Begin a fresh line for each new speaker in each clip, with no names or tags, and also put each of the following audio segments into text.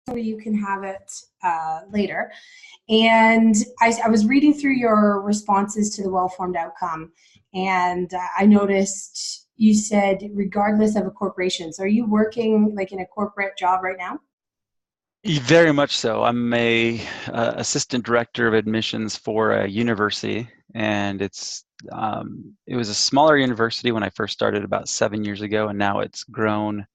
so you can have it later. And I was reading through your responses to the well-formed outcome, and I noticed you said regardless of a corporation. So are you working like in a corporate job right now?
Very much so. I'm a assistant director of admissions for a university, and it was a smaller university when I first started about 7 years ago, and now it's grown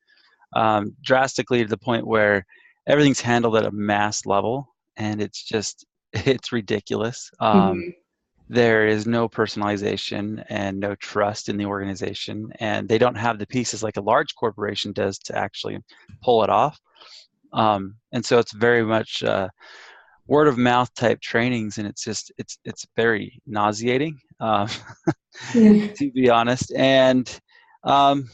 drastically to the point where everything's handled at a mass level, and it's ridiculous.
Hmm.
There is no personalization and no trust in the organization, and they don't have the pieces like a large corporation does to actually pull it off. And so it's very much word of mouth type trainings, and it's very nauseating,
Yeah.
to be honest. And um,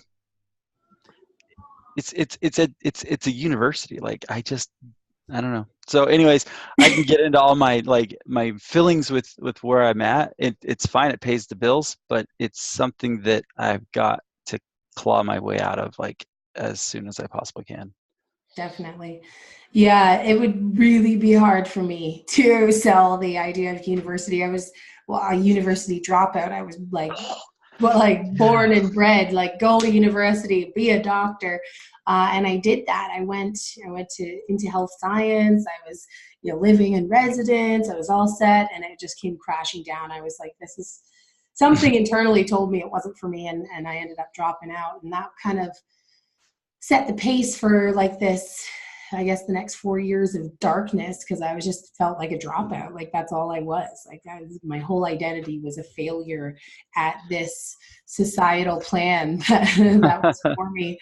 it's a university. Like I don't know. So, anyways, I can get into all my feelings with where I'm at. It's fine. It pays the bills, but it's something that I've got to claw my way out of like as soon as I possibly can.
Definitely. Yeah, it would really be hard for me to sell the idea of university. I was, well, a university dropout. I was like, well, like
Yeah.
born and bred, like go to university, be a doctor. And I did that. I went to into health science. I was, living in residence. I was all set, and it just came crashing down. I was like, this is something internally told me it wasn't for me, and I ended up dropping out. And that kind of set the pace for like this, I guess, the next 4 years of darkness, because I was just felt like a dropout. Like that's all I was. Like my whole identity was a failure at this societal plan that was for me.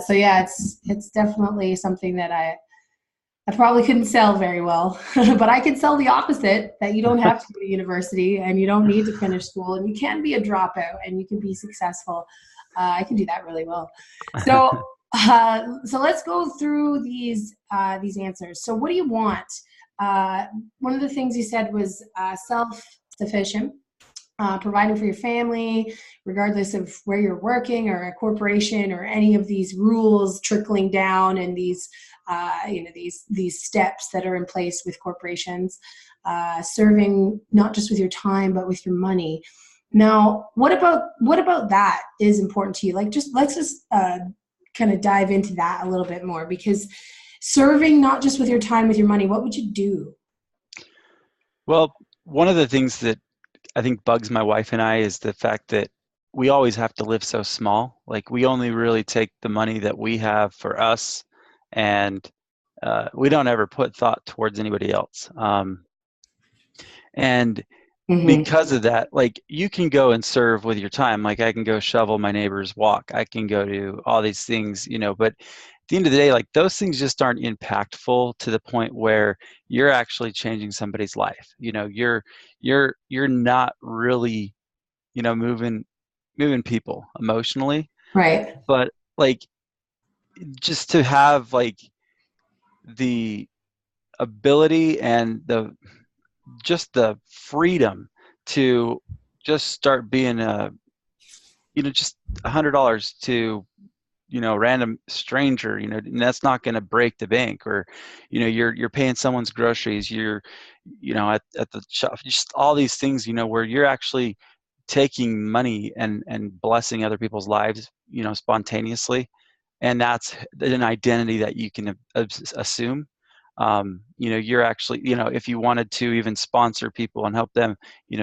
So yeah, it's definitely something that I probably couldn't sell very well, but I could sell the opposite, that you don't have to go to university and you don't need to finish school and you can be a dropout and you can be successful. I can do that really well. So, so let's go through these answers. So what do you want? One of the things you said was self-sufficient, providing for your family, regardless of where you're working or a corporation or any of these rules trickling down and these these steps that are in place with corporations, serving not just with your time but with your money. Now, what about that is important to you? Like, just let's just kind of dive into that a little bit more, because serving not just with your time, with your money, what would you do?
Well, one of the things that I think bugs my wife and I is the fact that we always have to live so small. Like we only really take the money that we have for us, and we don't ever put thought towards anybody else. And
Hmm.
because of that, like you can go and serve with your time. Like I can go shovel my neighbor's walk. I can go do all these things, but at the end of the day, like those things just aren't impactful to the point where you're actually changing somebody's life. You're not really, moving people emotionally,
Right.
but like just to have like the ability and the freedom to just start being just $100 to random stranger, and that's not going to break the bank. Or you're paying someone's groceries, you're at the shop, just all these things, where you're actually taking money and blessing other people's lives, spontaneously. And that's an identity that you can assume. You're actually, if you wanted to even sponsor people and help them,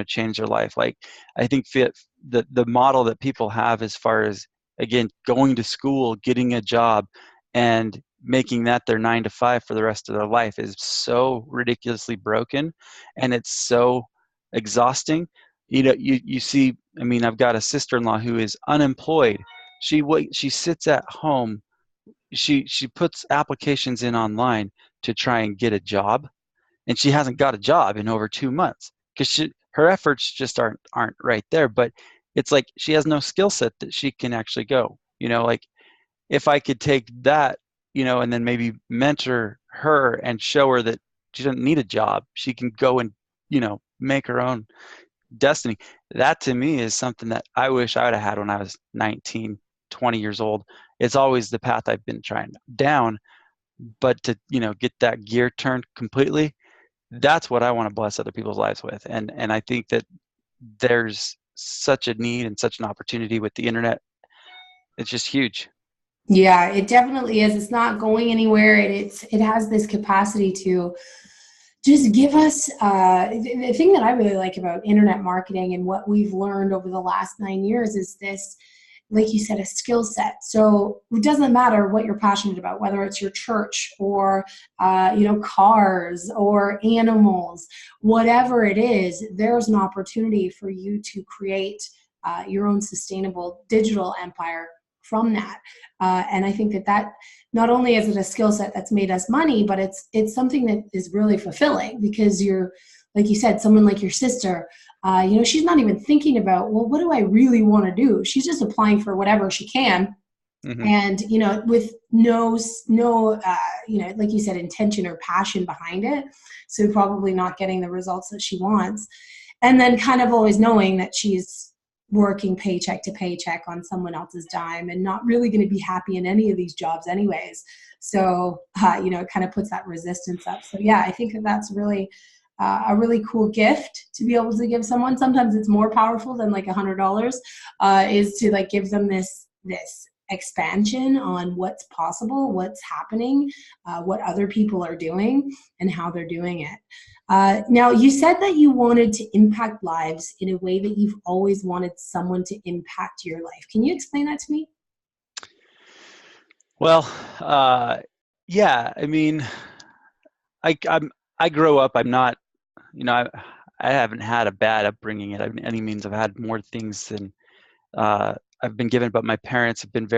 change their life. Like I think the model that people have as far as, again, going to school, getting a job, and making that their 9 to 5 for the rest of their life is so ridiculously broken, and it's so exhausting. You see, I mean, I've got a sister-in-law who is unemployed. She sits at home. She puts applications in online to try and get a job, and she hasn't got a job in over 2 months because her efforts just aren't right there. But it's like she has no skill set that she can actually go. Like if I could take that, and then maybe mentor her and show her that she doesn't need a job, she can go and make her own destiny. That to me is something that I wish I would have had when I was 19, 20 years old. It's always the path I've been trying down, but to, get that gear turned completely, that's what I want to bless other people's lives with. And I think that there's such a need and such an opportunity with the internet. It's just huge.
Yeah, it definitely is. It's not going anywhere. It has this capacity to just give us the thing that I really like about internet marketing and what we've learned over the last 9 years is this, like you said, a skill set. So it doesn't matter what you're passionate about, whether it's your church or cars or animals, whatever it is, there's an opportunity for you to create your own sustainable digital empire from that. And I think that not only is it a skill set that's made us money, but it's something that is really fulfilling because you're, like you said, someone like your sister, she's not even thinking about, well, what do I really want to do? She's just applying for whatever she can.
Hmm.
And, with no, like you said, intention or passion behind it. So probably not getting the results that she wants. And then kind of always knowing that she's working paycheck to paycheck on someone else's dime and not really going to be happy in any of these jobs anyways. So, it kind of puts that resistance up. So yeah, I think that's really a really cool gift to be able to give someone. Sometimes it's more powerful than like $100 is to like give them this expansion on what's possible, what's happening, what other people are doing and how they're doing it. Now, you said that you wanted to impact lives in a way that you've always wanted someone to impact your life. Can you explain that to me?
Well, yeah, I mean, I grew up, I'm not, you know, I, I haven't had a bad upbringing at any means. I've had more things than uh, I've been given, but my parents have been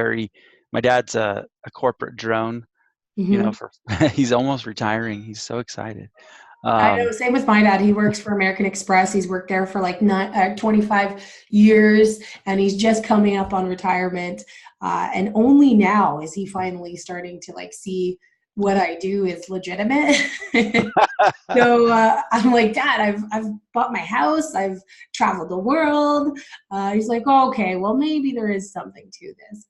my dad's a corporate drone,
Hmm.
for, he's almost retiring. He's so excited.
I know,
Um,
same with my dad. He works for American Express. He's worked there for like 25 years, and he's just coming up on retirement. And only now is he finally starting to like see what I do is legitimate. So I'm like, Dad, I've bought my house. I've traveled the world. He's like, oh, okay, well maybe there is something to this,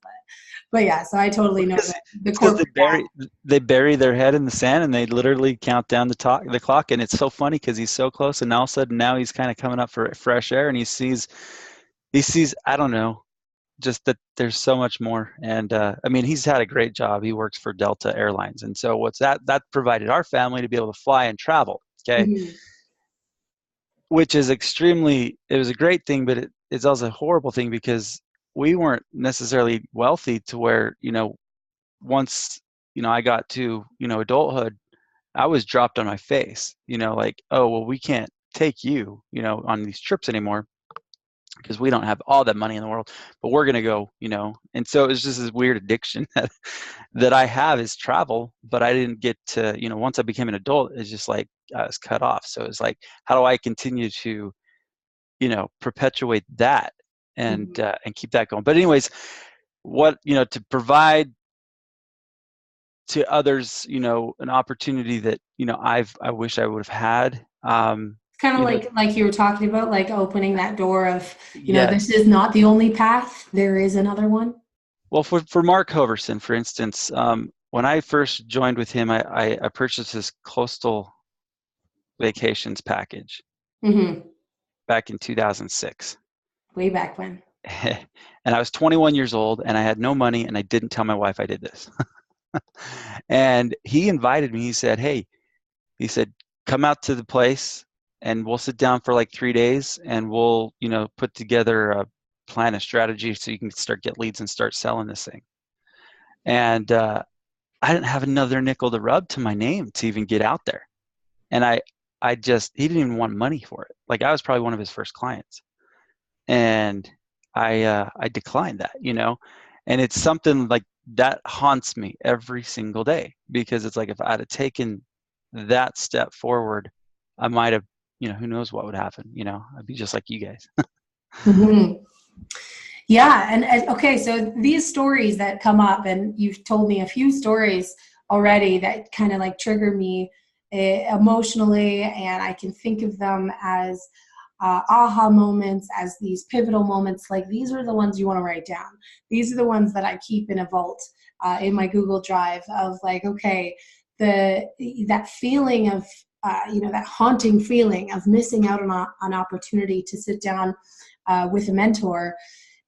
but yeah. So I totally know
because
that the
it's because
corporate dad.
they bury their head in the sand and they literally count down the clock, and it's so funny because he's so close, and all of a sudden now he's kind of coming up for fresh air, and he sees I don't know, just that there's so much more. And I mean, he's had a great job. He works for Delta Airlines, and so what's that provided our family to be able to fly and travel. Okay,
Mhm.
which is it was a great thing, but it's also a horrible thing because we weren't necessarily wealthy to where, once, I got to, adulthood, I was dropped on my face, like, oh, well, we can't take you, on these trips anymore because we don't have all that money in the world, but we're going to go, and so it's just this weird addiction that I have is travel, but I didn't get to, once I became an adult, it's just like I was cut off. So it's like, how do I continue to, perpetuate that
Mhm.
and keep that going? But anyways, what, to provide to others, an opportunity that, I wish I would have had,
It's kind of
you know,
like you were talking about, like opening that door of, this
yes.
is not the only path. There is another one.
Well, for Mark Hoverson, for instance, when I first joined with him, I purchased his coastal vacations package
Hmm.
back in 2006.
Way back when.
And I was 21 years old and I had no money and I didn't tell my wife I did this. And he invited me. He said, "Hey," he said, "come out to the place and we'll sit down for like 3 days and we'll, put together a plan, a strategy so you can get leads and start selling this thing." And I didn't have another nickel to rub to my name to even get out there. And he didn't even want money for it. Like I was probably one of his first clients. And I declined that, and it's something like that haunts me every single day because it's like if I'd have taken that step forward, I might have, who knows what would happen, I'd be just like you guys.
Hmm. Yeah, and okay, so these stories that come up, and you've told me a few stories already that kind of like trigger me emotionally, and I can think of them as aha moments, as these pivotal moments. Like these are the ones you want to write down. These are the ones that I keep in a vault in my Google Drive of like, okay, that feeling of, that haunting feeling of missing out on an opportunity to sit down with a mentor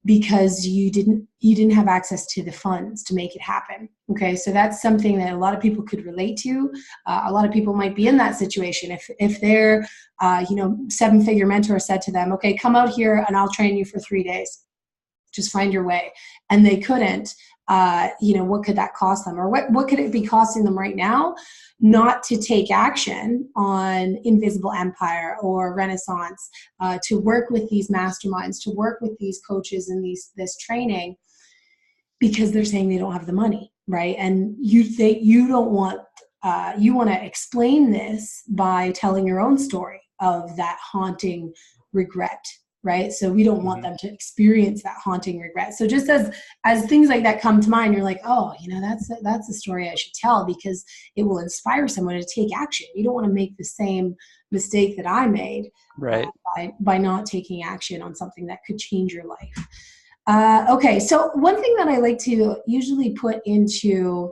because you didn't have access to the funds to make it happen. Okay, so that's something that a lot of people could relate to. A lot of people might be in that situation. If their 7-figure mentor said to them, okay, come out here and I'll train you for 3 days, just find your way, and they couldn't, what could that cost them? Or what could it be costing them right now not to take action on Invisible Empire or Renaissance, to work with these masterminds, to work with these coaches and this training, because they're saying they don't have the money, right? And you don't want, you want to explain this by telling your own story of that haunting regret, right? So we don't want them to experience that haunting regret. So just as things like that come to mind, you're like, oh, that's a story I should tell, because it will inspire someone to take action. You don't want to make the same mistake that I made,
Right.
by not taking action on something that could change your life. Okay, so one thing that I like to usually put into,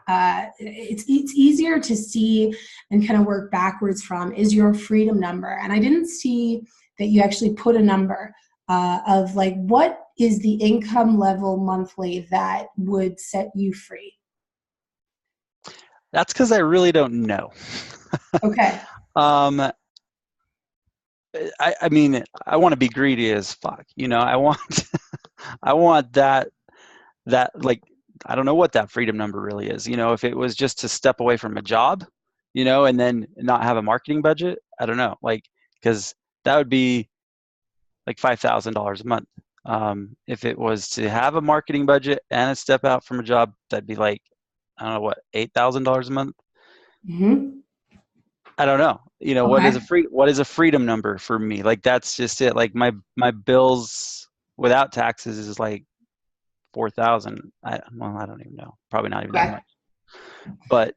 it's easier to see and kind of work backwards from, is your freedom number. And I didn't see that you actually put a number of like, what is the income level monthly that would set you free?
That's because I really don't know.
Okay.
I mean, I want to be greedy as fuck. I want, I want that like, I don't know what that freedom number really is. If it was just to step away from a job, and then not have a marketing budget, I don't know. Like, because that would be like $5,000 a month. If it was to have a marketing budget and a step out from a job, that'd be like, I don't know, what, $8,000 a month.
Mm-hmm.
I don't know.
Okay.
What is a freedom number for me? Like, that's just it. Like my bills without taxes is like 4,000. I don't even know. Probably not even that
Okay.
much. But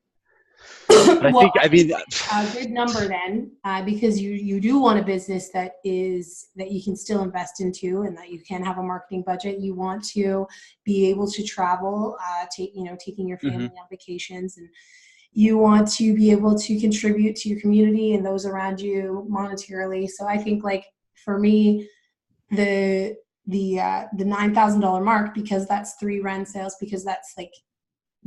I
Well,
think, I mean,
a good number then, because you do want a business that you can still invest into, and that you can have a marketing budget. You want to be able to travel, taking your family on vacations, and you want to be able to contribute to your community and those around you monetarily. So I think, like, for me, the $9,000 mark, because that's 3 rent sales, because that's like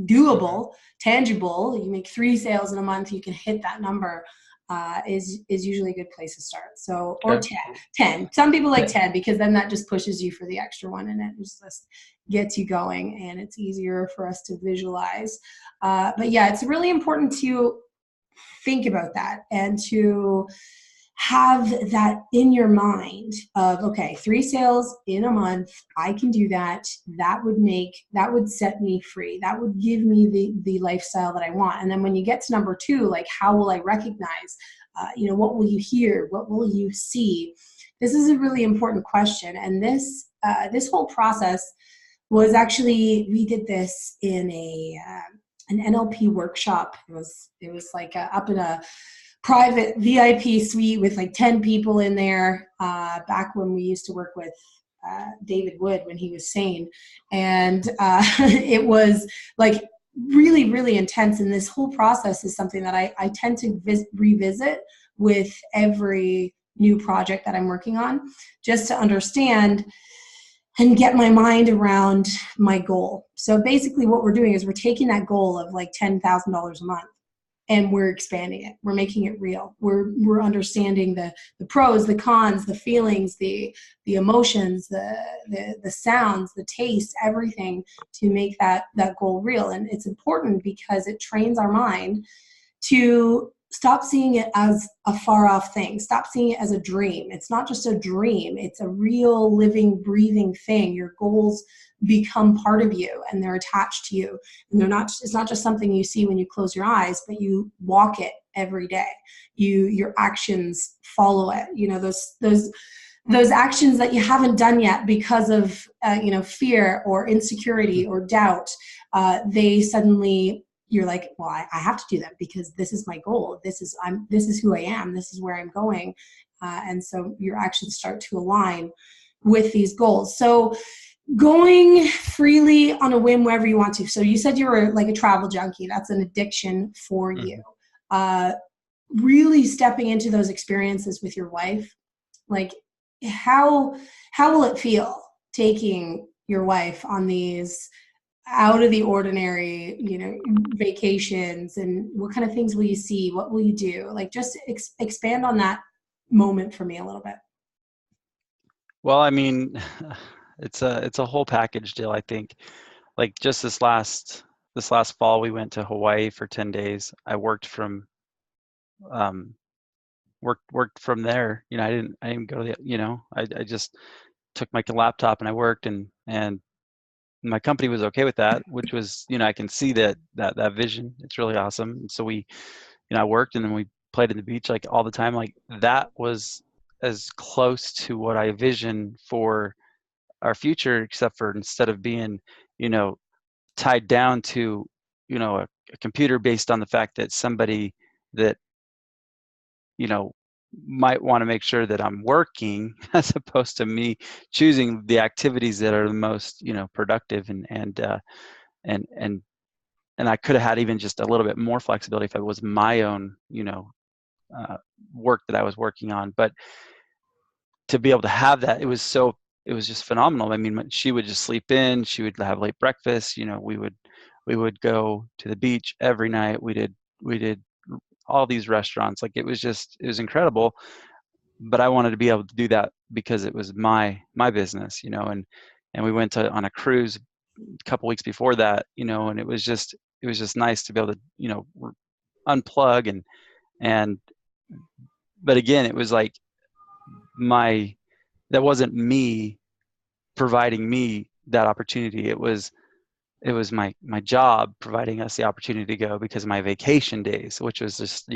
doable, tangible. You make 3 sales in a month, you can hit that number, is usually a good place to start. So, or
okay.
10. Some people like 10, because then that just pushes you for the extra one, and it just gets you going, and it's easier for us to visualize. But yeah, it's really important to think about that, and to have that in your mind of, okay, 3 sales in a month, I can do that. That would set me free. That would give me the lifestyle that I want. And then when you get to number 2, like, how will I recognize, what will you hear? What will you see? This is a really important question. And this whole process was actually, we did this in an NLP workshop. It was like up in a private VIP suite with like 10 people in there, back when we used to work with David Wood when he was sane. And it was like really, really intense. And this whole process is something that I tend to revisit with every new project that I'm working on, just to understand and get my mind around my goal. So basically what we're doing is we're taking that goal of like $10,000 a month, and we're expanding it. We're making it real. We're understanding the pros, the cons, the feelings, the emotions, the sounds, the taste, everything, to make that goal real. And it's important because it trains our mind to stop seeing it as a far off thing. Stop seeing it as a dream. It's not just a dream. It's a real, living, breathing thing. Your goals become part of you, and they're attached to you. And it's not just something you see when you close your eyes, but you walk it every day. Your actions follow it. Those actions that you haven't done yet because of fear or insecurity or doubt, they suddenly, you're like, well, I have to do that because this is my goal. This is who I am. This is where I'm going. And so your actions start to align with these goals. So Going freely on a whim wherever you want to. So you said you were like a travel junkie. That's an addiction for you.
Mhm.
Uh, really stepping into those experiences with your wife, like how how will it feel taking your wife on these out of the ordinary, vacations, and what kind of things will you see? What will you do? Like just expand on that moment for me a little bit.
Well, I mean, it's a whole package deal, I think. Like just this last fall, we went to Hawaii for 10 days. I um worked from there. I didn't go to I just took my laptop and I worked, and my company was okay with that, which was, I can see that vision. It's really awesome. So I worked, and then we played in the beach like all the time. Like that was as close to what I vision for our future, except for instead of being, you know, tied down to, a computer based on the fact that somebody that, you know, might want to make sure that I'm working as opposed to me choosing the activities that are the most, productive and and and I could have had even just a little bit more flexibility if it was my own, uh, work that I was working on. But to be able to have that, it was just phenomenal. I mean, she would just sleep in, she would have late breakfast. We would go to the beach every night. We did all these restaurants. Like it was incredible. But I wanted to be able to do that because it was my business, and we went on a cruise a couple weeks before that, and it was just nice to be able to, unplug and but again, it was like my that wasn't me providing me that opportunity. It was my job providing us the opportunity to go because of my vacation days, which was just,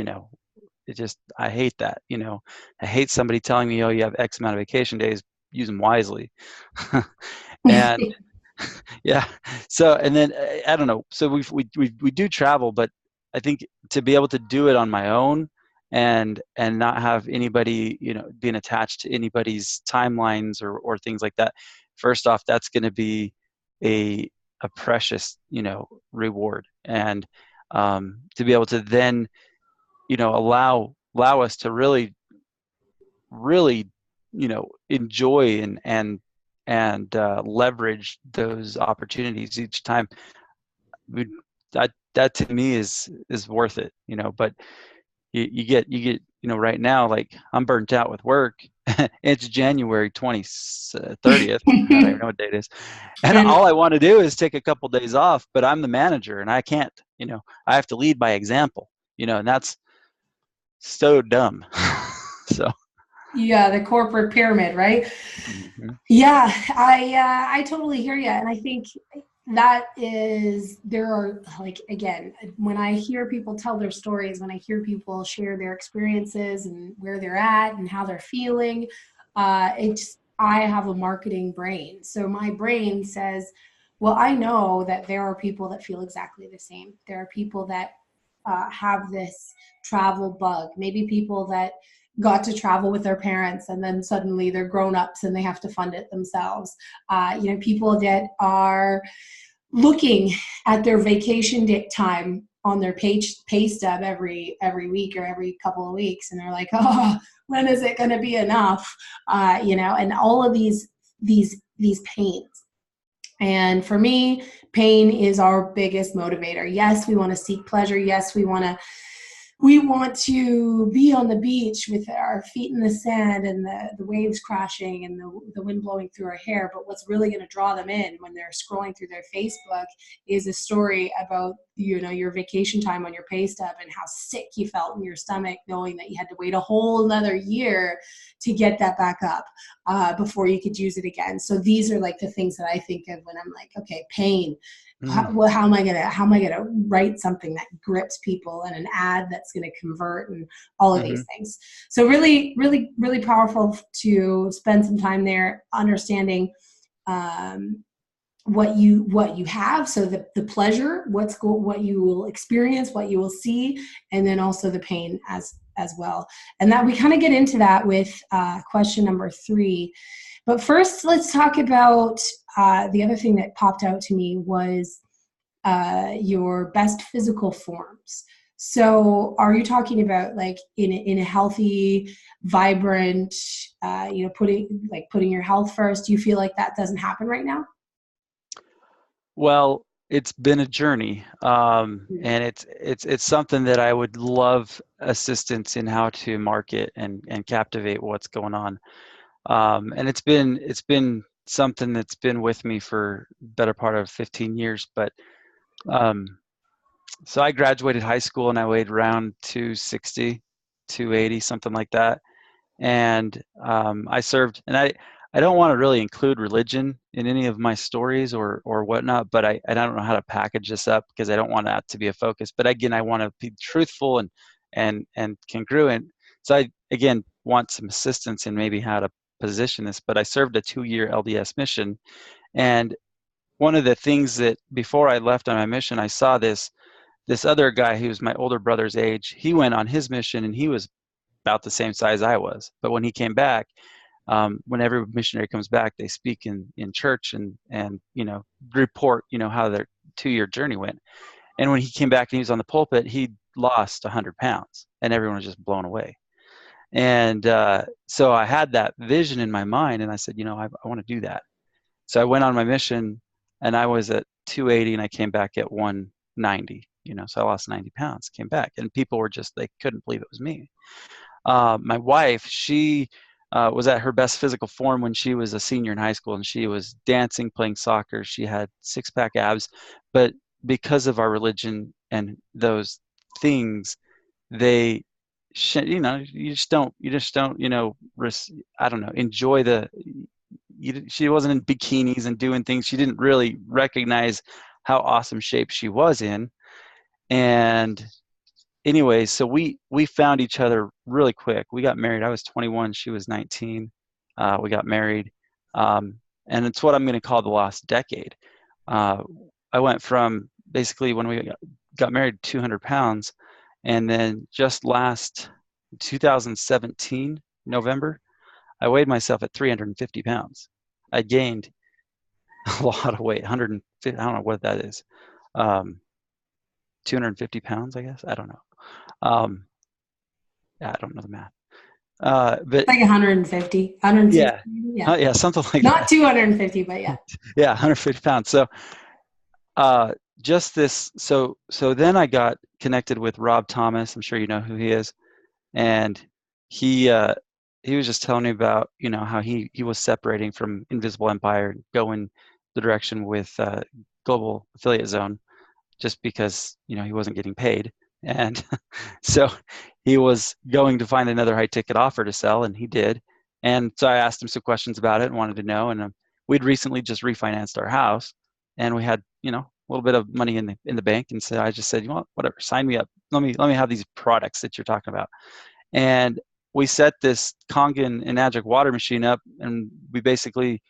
I hate that. I hate somebody telling me, oh, you have X amount of vacation days, use them wisely. And yeah. So, and then I don't know. So we do travel, but I think to be able to do it on my own and not have anybody, being attached to anybody's timelines or things like that. First off, that's going to be a a precious, reward, and to be able to then, allow us to really, enjoy and leverage those opportunities each time. we, that to me is worth it. But you get right now, like I'm burnt out with work. It's January 30th. I don't even know what date it is, and
And
all I want to do is take a couple days off, but I'm the manager and I can't. I have to lead by example. And that's so dumb. So
yeah, the corporate pyramid, right?
mhm.
Yeah, I totally hear you, and I think that is there are like again when I hear people tell their stories, when I hear people share their experiences and where they're at and how they're feeling, it's I have a marketing brain, so my brain says, well, I know that there are people that feel exactly the same. There are people that have this travel bug. Maybe people that got to travel with their parents and then suddenly they're grown-ups and they have to fund it themselves. People that are looking at their vacation time on their pay stub every week or every couple of weeks, and they're like, oh, when is it going to be enough? And all of these pains. And for me, pain is our biggest motivator. Yes, we want to seek pleasure. Yes, we want to be on the beach with our feet in the sand and the waves crashing and the wind blowing through our hair. But what's really going to draw them in when they're scrolling through their Facebook is a story about, your vacation time on your pay stub and how sick you felt in your stomach knowing that you had to wait a whole another year to get that back up before you could use it again. So these are like the things that I think of when I'm like, okay, pain.
Mhm.
How am I gonna write something that grips people and an ad that's going to convert and all of these
Mhm.
things. So really, really, really powerful to spend some time there understanding um, what you have. So the pleasure, what you will experience, what you will see, and then also the pain as well. And that we kind of get into that with question number 3. But first, let's talk about the other thing that popped out to me was your best physical forms. So are you talking about like in a healthy, vibrant, putting your health first? Do you feel like that doesn't happen right now?
Well, it's been a journey, and it's something that I would love assistance in how to market and captivate what's going on. And it's been something that's been with me for the better part of 15 years. But um, so I graduated high school and I weighed around 260, 280, something like that. And I served, and I don't want to really include religion in any of my stories or whatnot, but I don't know how to package this up because I don't want that to be a focus. But again, I want to be truthful and congruent. So I again want some assistance in maybe how to position this. But I served a 2-year LDS mission, and one of the things that before I left on my mission, I saw this other guy who was my older brother's age. He went on his mission and he was about the same size I was. But when he came back, when every missionary comes back, they speak in church and report how their 2-year journey went. And when he came back and he was on the pulpit, he lost 100 pounds, and everyone was just blown away. And so I had that vision in my mind, and I said, I want to do that. So I went on my mission, and I was at 280, and I came back at 190. So I lost 90 pounds, came back, and people were just they couldn't believe it was me. My wife, she was at her best physical form when she was a senior in high school, and she was dancing, playing soccer. She had six-pack abs, but because of our religion and those things, they, you just don't, I don't know, enjoy she wasn't in bikinis and doing things. She didn't really recognize how awesome shape she was in. And anyways, so we found each other really quick. We got married. I was 21. She was 19. We got married, and it's what I'm going to call the lost decade. Uh, I went from basically when we got married 200 pounds, and then just last 2017 November, I weighed myself at 350 pounds. I gained a lot of weight, 150. I don't know what that is. Um, 250 pounds, I guess. I don't know. Um, yeah, I don't know the math. But
Like 150, 160,
yeah,
yeah.
yeah, something like
Not
that.
250, but yeah.
Yeah, 150 pounds. So uh, just this. So then I got connected with Rob Thomas. I'm sure you know who he is, and he uh, he was just telling me about how he was separating from Invisible Empire, going the direction with Global Affiliate Zone, just because he wasn't getting paid. And so he was going to find another high ticket offer to sell, and he did. And so I asked him some questions about it and wanted to know. And we'd recently just refinanced our house, and we had a little bit of money in the bank. And so I just said, whatever, sign me up. Let me have these products that you're talking about. And we set this Kangen Enagic water machine up, and we basically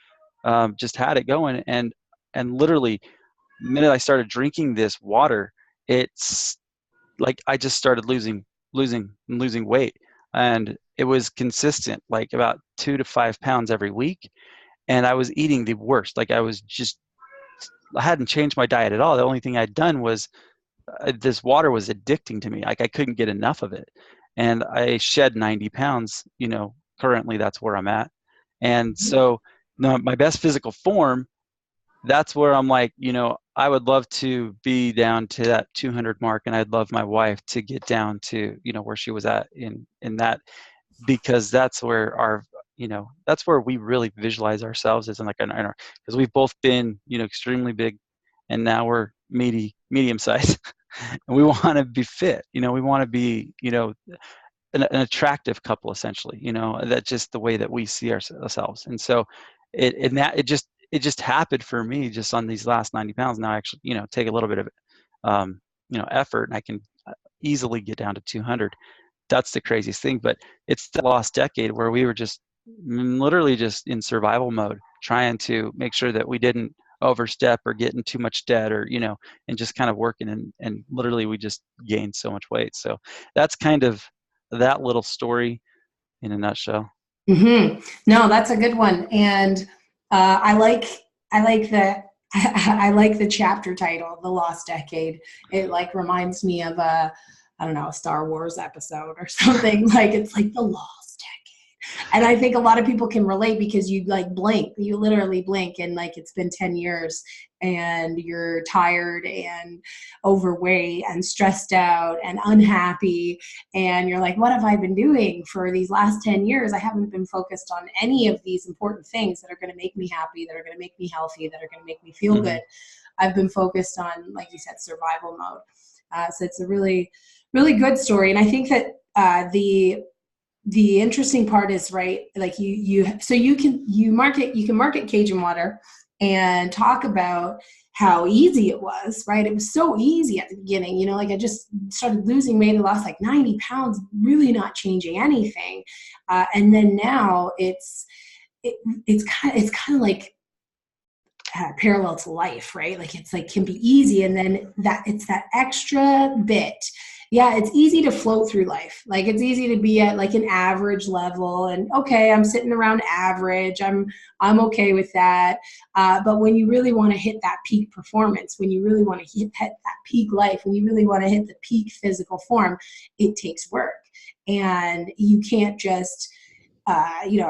just had it going. And literally, the minute I started drinking this water, it's like I just started losing weight, and it was consistent, like about 2 to 5 pounds every week. And I was eating the worst. Like I hadn't changed my diet at all. The only thing I'd done was this water was addicting to me. Like I couldn't get enough of it, and I shed 90 pounds. Currently that's where I'm at, and so my best physical form, that's where I'm like, I would love to be down to that 200 mark, and I'd love my wife to get down to, where she was at in that, because that's where that's where we really visualize ourselves as in like because we've both been, extremely big, and now we're medium size, and we want to be fit. We want to be, an attractive couple, essentially. That's just the way that we see ourselves. And so it just happened for me just on these last 90 pounds. Now I actually take a little bit of effort, and I can easily get down to 200. That's the craziest thing. But it's the lost decade where we were just literally just in survival mode, trying to make sure that we didn't overstep or get in too much debt, or and just kind of working, and literally we just gained so much weight. So that's kind of that little story in a nutshell.
No, that's a good one. And I like I like the I like the chapter title, The Lost Decade. It like reminds me of a, I don't know, a Star Wars episode or something. Like it's like the lost decade. And I think a lot of people can relate because you like blink, you literally blink and like it's been 10 years and you're tired and overweight and stressed out and unhappy, and you're like, what have I been doing for these last 10 years? I haven't been focused on any of these important things that are going to make me happy, that are going to make me healthy, that are going to make me feel
Mm-hmm.
good. I've been focused on, like you said, survival mode. So it's a really, really good story. And I think that the interesting part is, right, like so you can market Cajun water and talk about how easy it was, right? It was so easy at the beginning, like I just started losing weight. I lost like 90 pounds, really not changing anything. And then now it's kind of like parallel to life, right? Like it's like can be easy, and then that it's that extra bit. Yeah, it's easy to float through life. Like it's easy to be at like an average level, and okay, I'm sitting around average. I'm okay with that. But when you really want to hit that peak performance, when you really want to hit that peak life, when you really want to hit the peak physical form, it takes work, and you can't just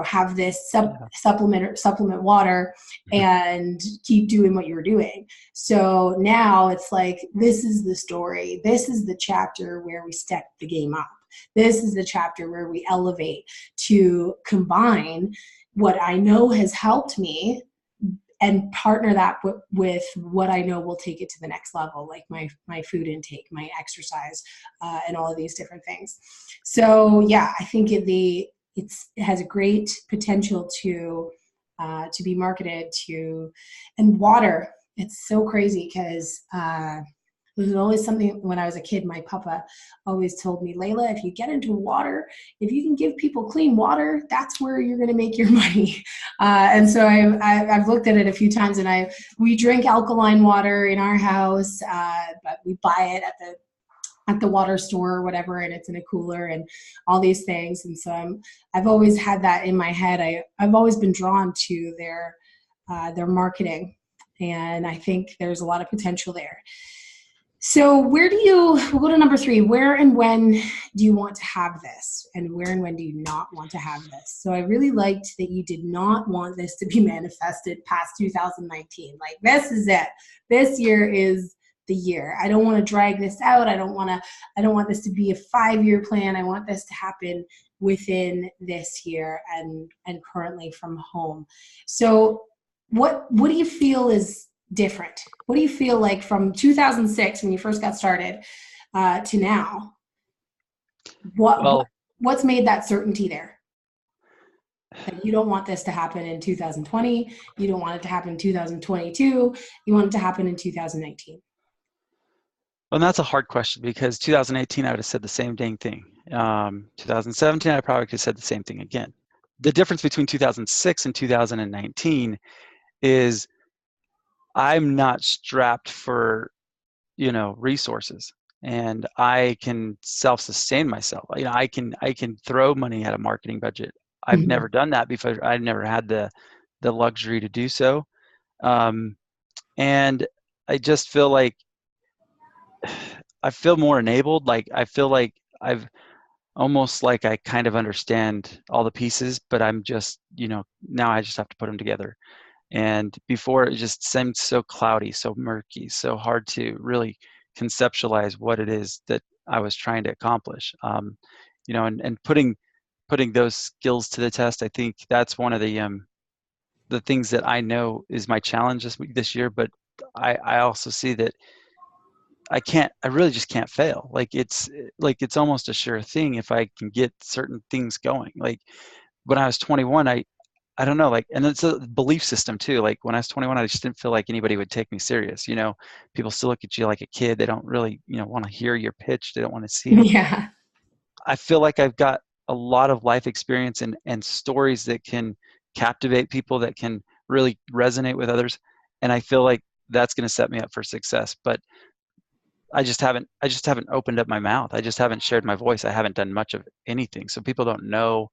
have this supplement water and keep doing what you're doing. So now it's like, this is the story. This is the chapter where we step the game up. This is the chapter where we elevate to combine what I know has helped me and partner that with what I know will take it to the next level, like my food intake, my exercise, and all of these different things. So yeah, I think it has a great potential to be marketed to. And water, it's so crazy because there's always something. When I was a kid, my papa always told me, Layla, if you get into water, if you can give people clean water, that's where you're going to make your money. And so I've looked at it a few times, and we drink alkaline water in our house, but we buy it at the water store or whatever, and it's in a cooler and all these things. And so I've always had that in my head. I've always been drawn to their marketing, and I think there's a lot of potential there. So we'll go to number 3, where and when do you want to have this, and where and when do you not want to have this? So I really liked that you did not want this to be manifested past 2019. Like, this is it. This year is the year. I don't want to drag this out. I don't want this to be a 5-year plan. I want this to happen within this year and currently from home. So what do you feel is different? What do you feel like from 2006 when you first got started to now? What's made that certainty there? That you don't want this to happen in 2020. You don't want it to happen in 2022. You want it to happen in 2019.
Well, that's a hard question because 2018, I would have said the same dang thing. 2017, I probably could have said the same thing again. The difference between 2006 and 2019 is I'm not strapped for, resources, and I can self-sustain myself. I can throw money at a marketing budget. I've
Mm-hmm.
never done that before. I've never had the luxury to do so. And I just feel like I feel more enabled. Like I feel like I've almost like I kind of understand all the pieces, but I'm just, now I just have to put them together. And before it just seemed so cloudy, so murky, so hard to really conceptualize what it is that I was trying to accomplish. And putting those skills to the test, I think that's one of the things that I know is my challenge this year. But I also see that I really just can't fail. Like it's almost a sure thing if I can get certain things going. Like when I was 21, I don't know, like, and it's a belief system too. Like when I was 21, I just didn't feel like anybody would take me serious. People still look at you like a kid. They don't really, want to hear your pitch. They don't want to see anything.
Yeah.
I feel like I've got a lot of life experience and stories that can captivate people, that can really resonate with others. And I feel like that's going to set me up for success. But I just haven't opened up my mouth. I just haven't shared my voice. I haven't done much of anything. So people don't know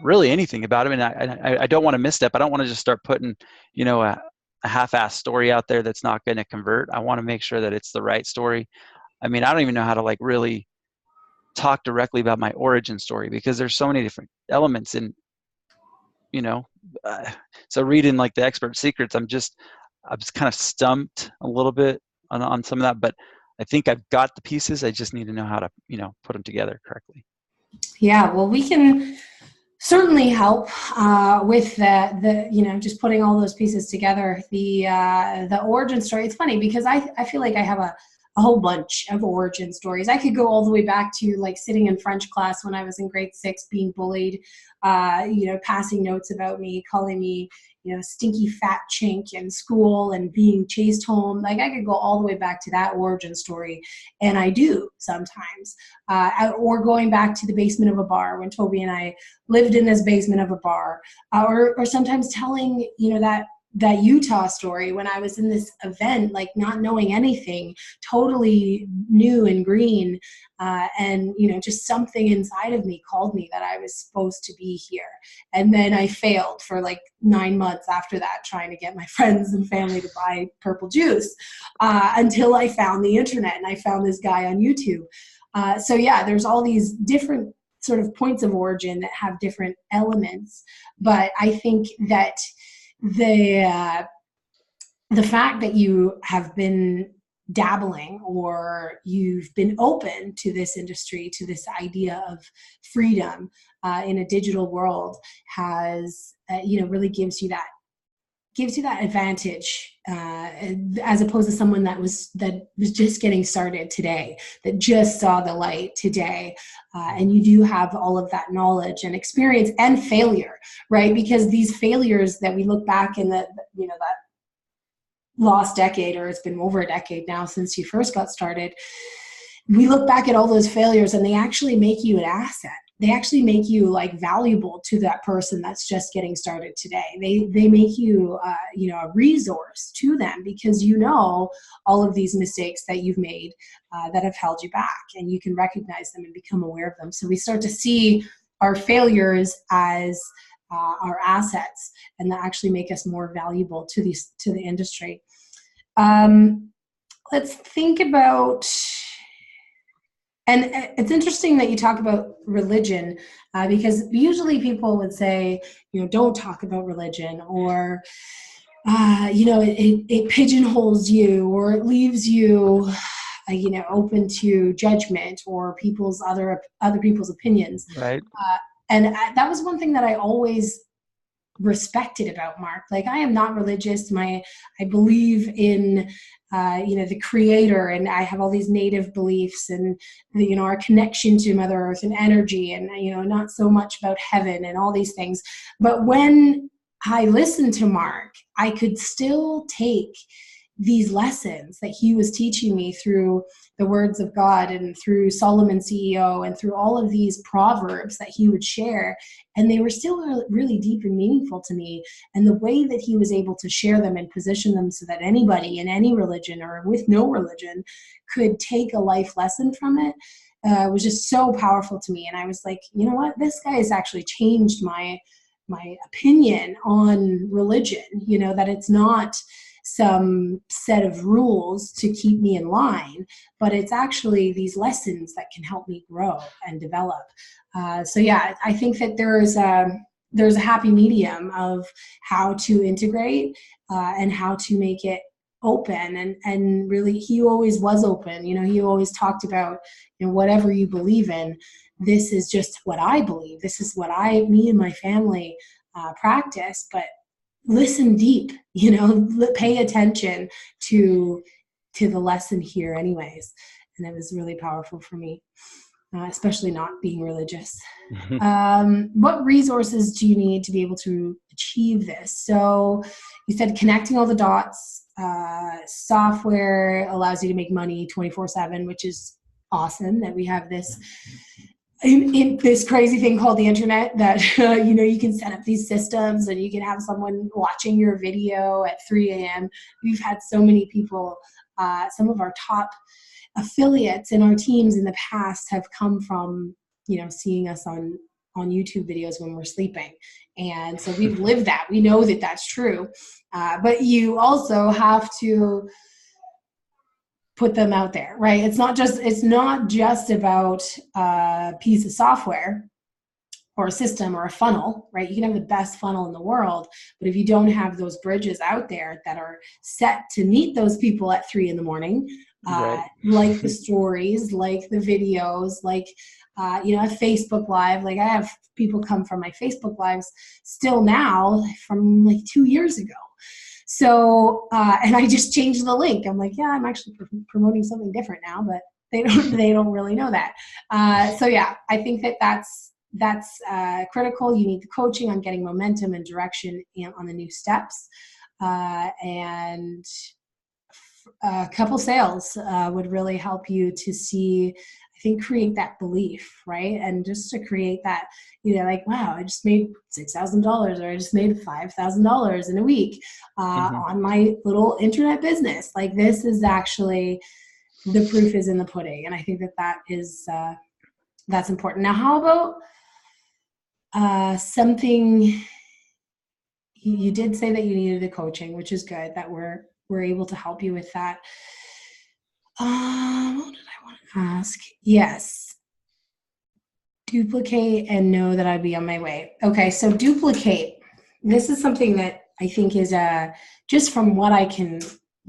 really anything about him. And I don't want to misstep. I don't want to just start putting, a a half-assed story out there that's not going to convert. I want to make sure that it's the right story. I mean, I don't even know how to like really talk directly about my origin story because there's so many different elements in, you know, so reading like the expert secrets, I'm just kind of stumped a little bit on some of that, but I think I've got the pieces. I just need to know how to, put them together correctly.
Yeah, well, we can certainly help with just putting all those pieces together. The origin story. It's funny because I feel like I have a whole bunch of origin stories. I could go all the way back to like sitting in French class when I was in grade 6, being bullied, passing notes about me, calling me, stinky fat chink in school and being chased home. Like I could go all the way back to that origin story. And I do sometimes, or going back to the basement of a bar when Toby and I lived in this basement of a bar, or sometimes telling, that Utah story when I was in this event, like not knowing anything, totally new and green. And, just something inside of me called me that I was supposed to be here. And then I failed for like 9 months after that, trying to get my friends and family to buy purple juice, until I found the internet and I found this guy on YouTube. So yeah, there's all these different sort of points of origin that have different elements. But I think that the fact that you have been dabbling or you've been open to this industry, to this idea of freedom in a digital world has, really gives you that advantage as opposed to someone that was just getting started today, that just saw the light today. And you do have all of that knowledge and experience and failure, right? Because these failures that we look back in that lost decade, or it's been over a decade now since you first got started, we look back at all those failures and they actually make you an asset. They actually make you like valuable to that person that's just getting started today. They make you, a resource to them because all of these mistakes that you've made that have held you back, and you can recognize them and become aware of them. So we start to see our failures as our assets, and that actually make us more valuable to the industry. Let's think about. And it's interesting that you talk about religion, because usually people would say, don't talk about religion, or, it pigeonholes you, or it leaves you, open to judgment or other people's opinions.
Right.
And that was one thing that I always respected about Mark. Like, I am not religious. I believe in the creator, and I have all these native beliefs, and our connection to Mother Earth and energy, and not so much about heaven and all these things. But when I listened to Mark, I could still take these lessons that he was teaching me through the words of God and through Solomon CEO and through all of these proverbs that he would share. And they were still really deep and meaningful to me. And the way that he was able to share them and position them so that anybody in any religion or with no religion could take a life lesson from it was just so powerful to me. And I was like, you know what, this guy has actually changed my opinion on religion, that it's not some set of rules to keep me in line, but it's actually these lessons that can help me grow and develop. So yeah, I think that there's a happy medium of how to integrate and how to make it open. And really, he always was open. He always talked about, whatever you believe in, this is just what I believe. This is what me and my family practice, but listen deep, pay attention to the lesson here anyways. And it was really powerful for me, especially not being religious. What resources do you need to be able to achieve this? So you said connecting all the dots, software allows you to make money 24/7, which is awesome that we have this in this crazy thing called the internet, that you can set up these systems and you can have someone watching your video at 3 a.m. We've had so many people, some of our top affiliates in our teams in the past have come from seeing us on on YouTube videos when we're sleeping. And so we've lived that. We know that that's true. But you also have to put them out there, right? It's not just about a piece of software or a system or a funnel, right? You can have the best funnel in the world, but if you don't have those bridges out there that are set to meet those people at 3 a.m,
Right.
like the stories, like the videos, like, a Facebook Live, like I have people come from my Facebook Lives still now from like 2 years ago. So, and I just changed the link. I'm like, yeah, I'm actually promoting something different now, but they don't really know that. So yeah, I think that's critical. You need the coaching on getting momentum and direction on the new steps, and a couple sales would really help you to see, I think, create that belief, right? And just to create that, like, wow, I just made $6,000 or I just made $5,000 in a week on my little internet business. Like, this is actually, the proof is in the pudding. And I think that is, that's important. Now, how about something, you did say that you needed the coaching, which is good, that we're able to help you with that. What did I want to ask? Yes. Duplicate and know that I'd be on my way. Okay, so duplicate. This is something that I think is just from what I can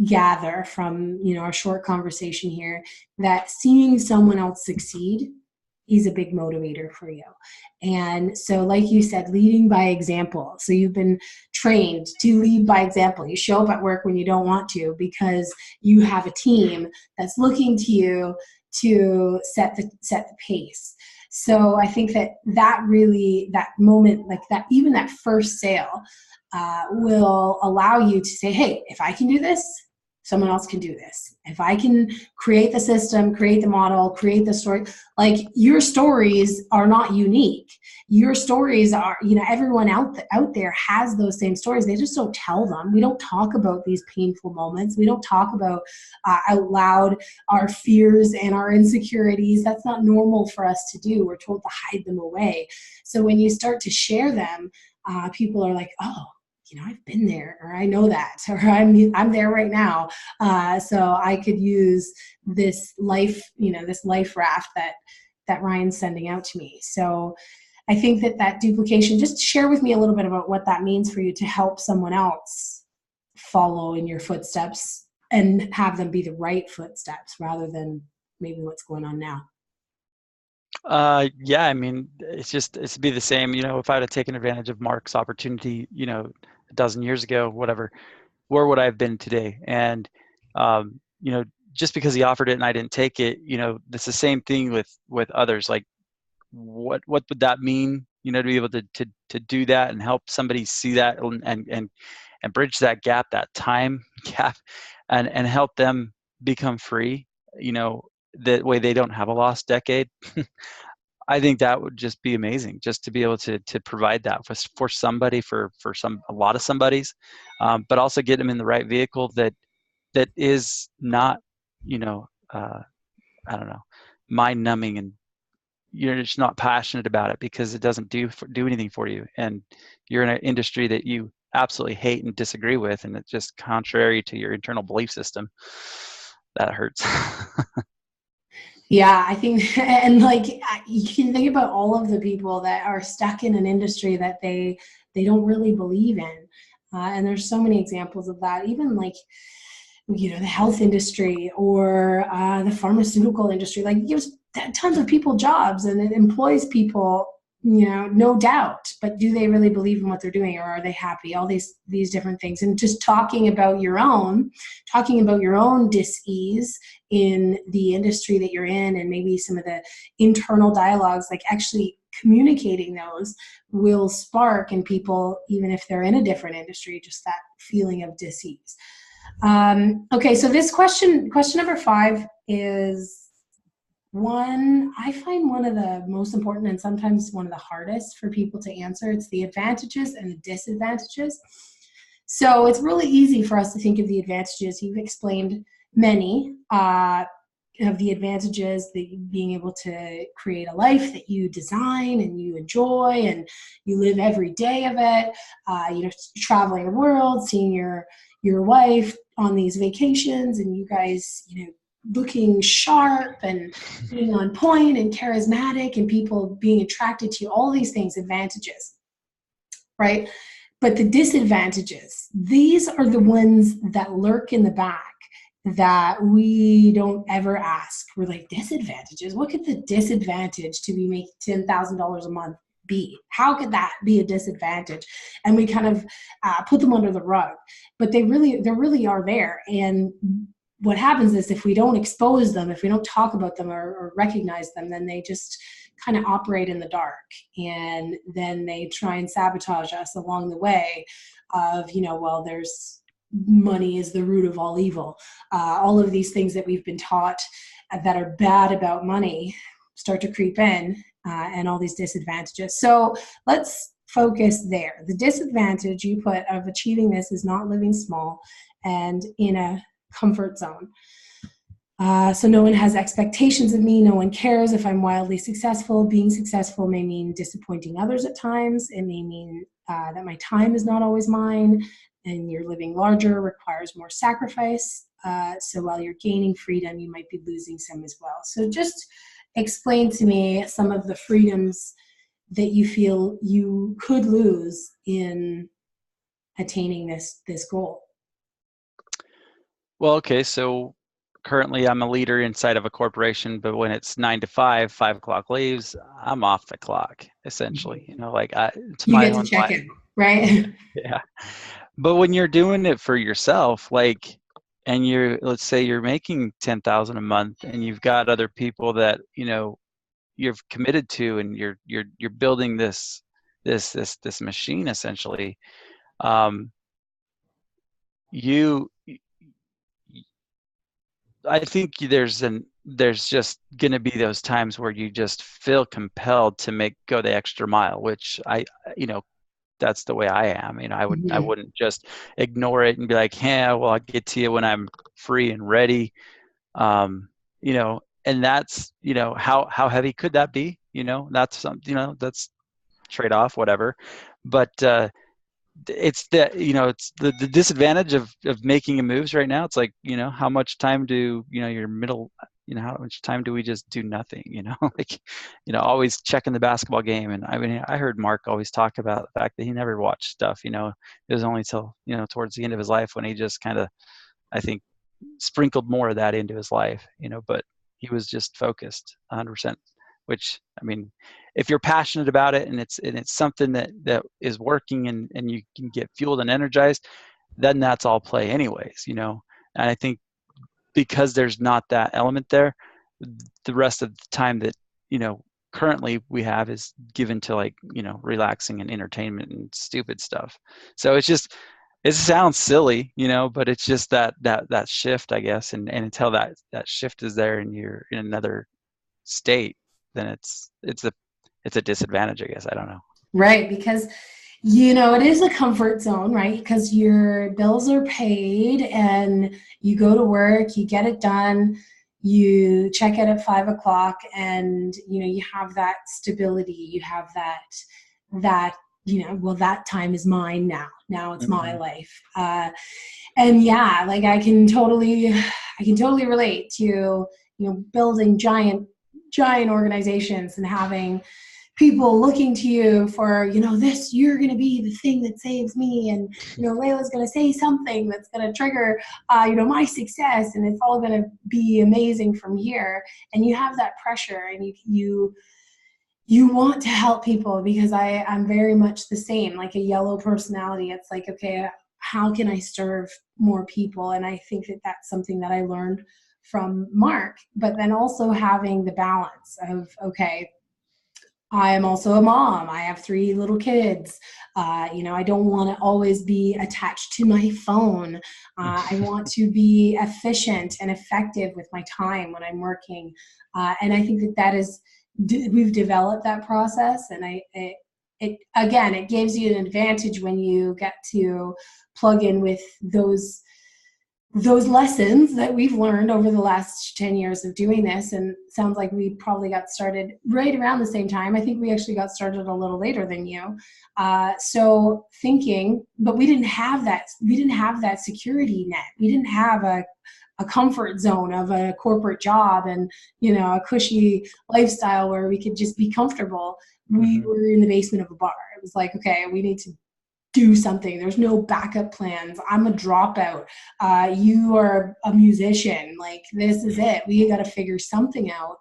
gather from our short conversation here, that seeing someone else succeed is a big motivator for you. And so, like you said, leading by example. So you've been trained to lead by example. You show up at work when you don't want to because you have a team that's looking to you to set the pace. So I think that really, that moment, like that, even that first sale will allow you to say, hey, if I can do this, someone else can do this. If I can create the system, create the model, create the story, like, your stories are not unique. Your stories are, everyone out there has those same stories. They just don't tell them. We don't talk about these painful moments. We don't talk about out loud our fears and our insecurities. That's not normal for us to do. We're told to hide them away. So when you start to share them, people are like, oh, I've been there, or I know that, or I'm there right now. So I could use this life, this life raft that Ryan's sending out to me. So I think that duplication, just share with me a little bit about what that means for you to help someone else follow in your footsteps and have them be the right footsteps rather than maybe what's going on now.
Yeah, I mean, it's be the same, if I had taken advantage of Mark's opportunity, a dozen years ago, whatever, where would I have been today? And, just because he offered it and I didn't take it, it's the same thing with others. Like, what would that mean, to be able to do that and help somebody see that and bridge that gap, that time gap, and help them become free, that way they don't have a lost decade. I think that would just be amazing, just to be able to provide that for somebody, for a lot of somebody's, but also get them in the right vehicle that is not, I don't know, mind numbing, and you're just not passionate about it because it doesn't do anything for you, and you're in an industry that you absolutely hate and disagree with, and it's just contrary to your internal belief system. That hurts.
Yeah, I think, and like, you can think about all of the people that are stuck in an industry that they don't really believe in. And there's so many examples of that, even like, the health industry or the pharmaceutical industry, like, it gives tons of people jobs and it employs people, no doubt, but do they really believe in what they're doing, or are they happy? All these different things. And just talking about your own dis-ease in the industry that you're in, and maybe some of the internal dialogues, like actually communicating those, will spark in people, even if they're in a different industry, just that feeling of dis-ease. Okay, so this question number 5 is one, I find one of the most important and sometimes one of the hardest for people to answer. It's the advantages and the disadvantages. So it's really easy for us to think of the advantages. You've explained many. of the advantages, that being able to create a life that you design and you enjoy and you live every day of it, traveling the world, seeing your wife on these vacations, and you guys, looking sharp and being on point and charismatic, and people being attracted to you, all these things, advantages, right? But the disadvantages, these are the ones that lurk in the back that we don't ever ask. We're like, disadvantages? What could the disadvantage to be making $10,000 a month be? How could that be a disadvantage? And we kind of put them under the rug, but they really are there. And what happens is, if we don't expose them, if we don't talk about them or recognize them, then they just kind of operate in the dark, and then they try and sabotage us along the way of, there's money is the root of all evil. All of these things that we've been taught that are bad about money start to creep in, and all these disadvantages. So let's focus there. The disadvantage you put of achieving this is not living small and in a comfort zone. So no one has expectations of me. No one cares if I'm wildly successful. Being successful may mean disappointing others at times. It may mean that my time is not always mine, and you're living larger requires more sacrifice. So while you're gaining freedom, you might be losing some as well. So just explain to me some of the freedoms that you feel you could lose in attaining this goal.
Well, okay, so currently I'm a leader inside of a corporation, but when it's 9 to 5, 5 o'clock leaves, I'm off the clock, essentially. It's
You
my
get to
own
check
life.
in, right?
Yeah. But when you're doing it for yourself, and let's say you're making 10,000 a month, and you've got other people that, you've committed to, and you're building this machine, essentially. You I think there's just going to be those times where you just feel compelled to go the extra mile, which that's the way I am. I
Mm-hmm.
wouldn't just ignore it and be like, yeah, well, I'll get to you when I'm free and ready. And that's, how heavy could that be? That's something, that's trade off, whatever. But, it's the disadvantage of making moves right now. It's like, how much time do your middle, how much time do we just do nothing, like, always checking the basketball game. And I mean, I heard Mark always talk about the fact that he never watched stuff. It was only till towards the end of his life when he just kind of, I think, sprinkled more of that into his life, but he was just focused 100%, which, I mean, if you're passionate about it, and it's something that is working, and you can get fueled and energized, then that's all play anyways, and I think because there's not that element there, the rest of the time that, currently we have is given to, like, relaxing and entertainment and stupid stuff. So it sounds silly, but it's just that shift, I guess. And until that shift is there and you're in another state, then it's a disadvantage, I guess. I don't know.
Right, because it is a comfort zone, right? Because your bills are paid and you go to work, you get it done, you check out at 5 o'clock, and you have that stability, you have that well, that time is mine now. Now it's my
Mm-hmm.
life. And yeah, like I can totally relate to building giant organizations and having people looking to you for, this, you're going to be the thing that saves me. And, Layla's going to say something that's going to trigger, my success, and it's all going to be amazing from here. And you have that pressure, and you want to help people, because I'm very much the same, like a yellow personality. It's like, okay, how can I serve more people? And I think that that's something that I learned from Mark, but then also having the balance of, okay, I am also a mom. I have 3 little kids. I don't want to always be attached to my phone. I want to be efficient and effective with my time when I'm working. And I think that is, we've developed that process. And it gives you an advantage when you get to plug in with those those lessons that we've learned over the last 10 years of doing this, and sounds like we probably got started right around the same time. I think we actually got started a little later than you. So thinking, but we didn't have that security net. We didn't have a comfort zone of a corporate job and, a cushy lifestyle where we could just be comfortable. We
Mm-hmm.
were in the basement of a bar. It was like, okay, we need to do something. There's no backup plans. I'm a dropout. You are a musician. Like, this is it. We got to figure something out,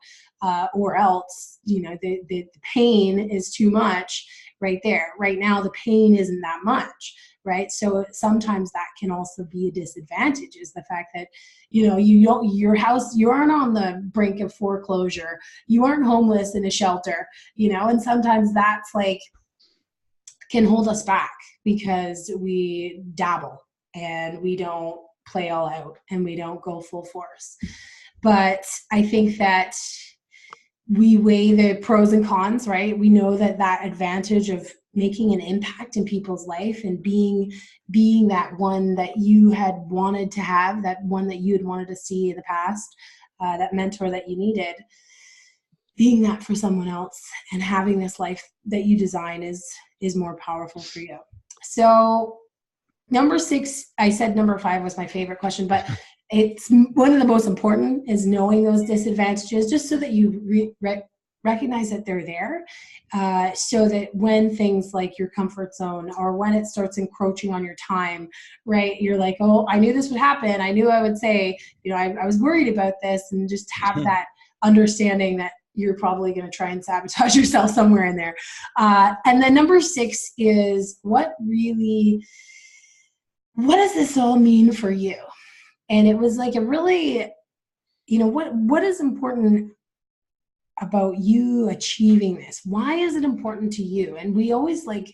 or else, the pain is too much right there. Right now, the pain isn't that much. Right. So sometimes that can also be a disadvantage, is the fact that, you don't, your house, you aren't on the brink of foreclosure. You aren't homeless in a shelter, and sometimes that's like, can hold us back because we dabble and we don't play all out and we don't go full force. But I think that we weigh the pros and cons, right? We know that advantage of making an impact in people's life and being that one that you had wanted to have, that one that you had wanted to see in the past, that mentor that you needed, being that for someone else and having this life that you design is more powerful for you. So number 6, I said number 5 was my favorite question, but it's one of the most important, is knowing those disadvantages, just so that you recognize that they're there, so that when things like your comfort zone, or when it starts encroaching on your time, right, you're like, oh, I knew this would happen. I knew I would say, I was worried about this, and just have that understanding that you're probably going to try and sabotage yourself somewhere in there. And then number 6 is, what does this all mean for you? And it was like a really, what is important about you achieving this? Why is it important to you? And we always like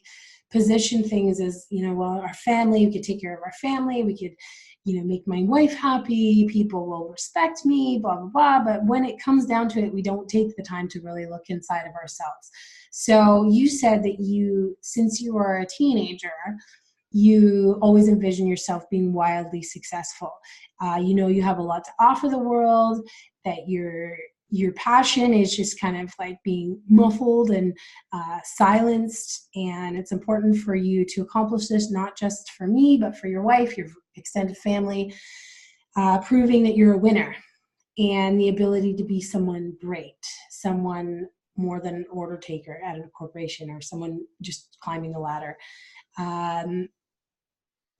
position things as, well, our family, we could take care of our family, we could, make my wife happy, people will respect me, blah, blah, blah. But when it comes down to it, we don't take the time to really look inside of ourselves. So you said that since you were a teenager, you always envision yourself being wildly successful. You have a lot to offer the world, that your passion is just kind of like being muffled and silenced. And it's important for you to accomplish this, not just for me, but for your wife, your extended family, proving that you're a winner, and the ability to be someone great, someone more than an order taker at a corporation, or someone just climbing the ladder.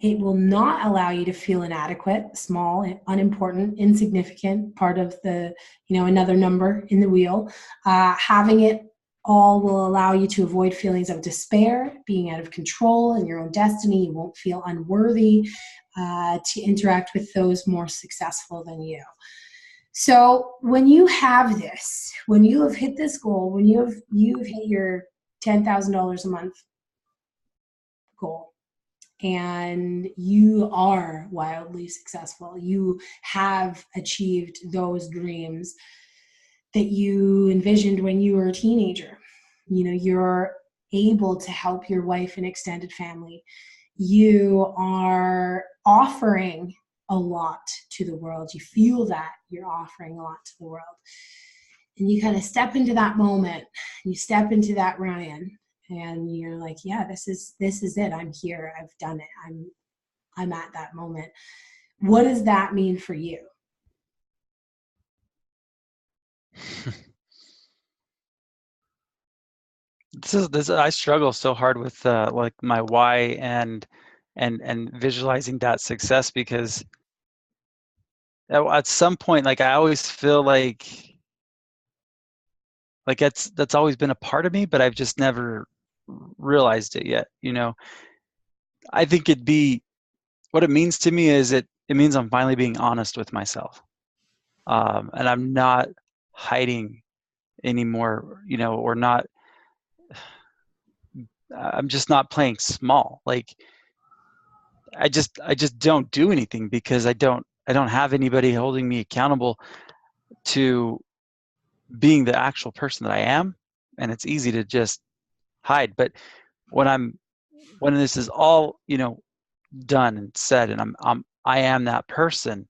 It will not allow you to feel inadequate, small, unimportant, insignificant, part of the, another number in the wheel. Having it all will allow you to avoid feelings of despair, being out of control in your own destiny. You won't feel unworthy to interact with those more successful than you. So when you have this, when you have hit this goal, when you've hit your $10,000 a month goal, and you are wildly successful, you have achieved those dreams that you envisioned when you were a teenager, you're able to help your wife and extended family, you are offering a lot to the world, you feel that you're offering a lot to the world, and you kind of step into that moment, you step into that Ryan, and you're like, yeah, this is it. I'm here. I've done it. I'm at that moment. What does that mean for you?
This I struggle so hard with like my why and visualizing that success, because at some point, like, I always feel like that's always been a part of me, but I've just never realized it yet. I think what it means to me is it means I'm finally being honest with myself, and I'm not hiding anymore, or not. I'm just not playing small. Like, I just don't do anything because I don't have anybody holding me accountable to being the actual person that I am, and it's easy to just hide. But when this is all done and said, and I am that person,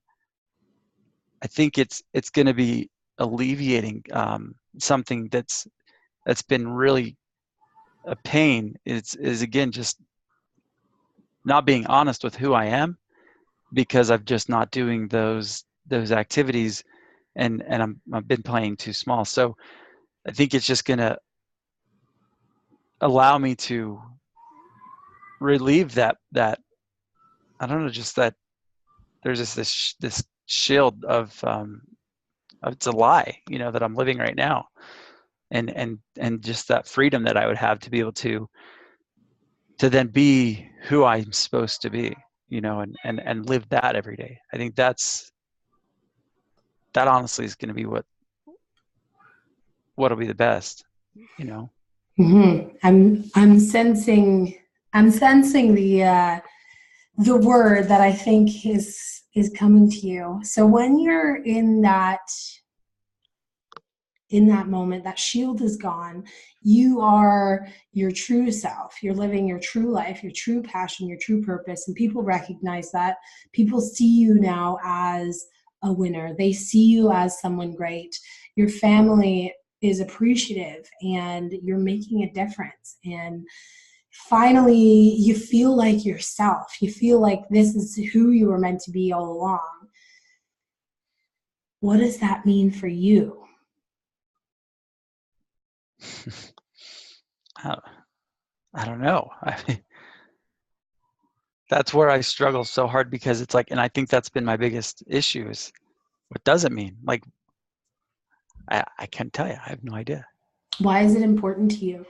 I think it's going to be alleviating something that's been really a pain. Is again just not being honest with who I am, because I'm just not doing those activities, and I've been playing too small. So I think it's just going to allow me to relieve that I don't know, just that there's just this shield of it's a lie, that I'm living right now, and just that freedom that I would have to be able to then be who I'm supposed to be, and live that every day. I think that honestly is going to be what'll be the best,
I'm sensing the word that I think is coming to you. So when you're in that moment, that shield is gone. You are your true self. You're living your true life, your true passion, your true purpose. And people recognize that. People see you now as a winner. They see you as someone great. Your family is appreciative and you're making a difference. And finally, you feel like yourself. You feel like this is who you were meant to be all along. What does that mean for you?
I don't know. That's where I struggle so hard, because it's like, and I think that's been my biggest issue is, what does it mean? Like, I can't tell you. I have no idea.
Why is it important to you?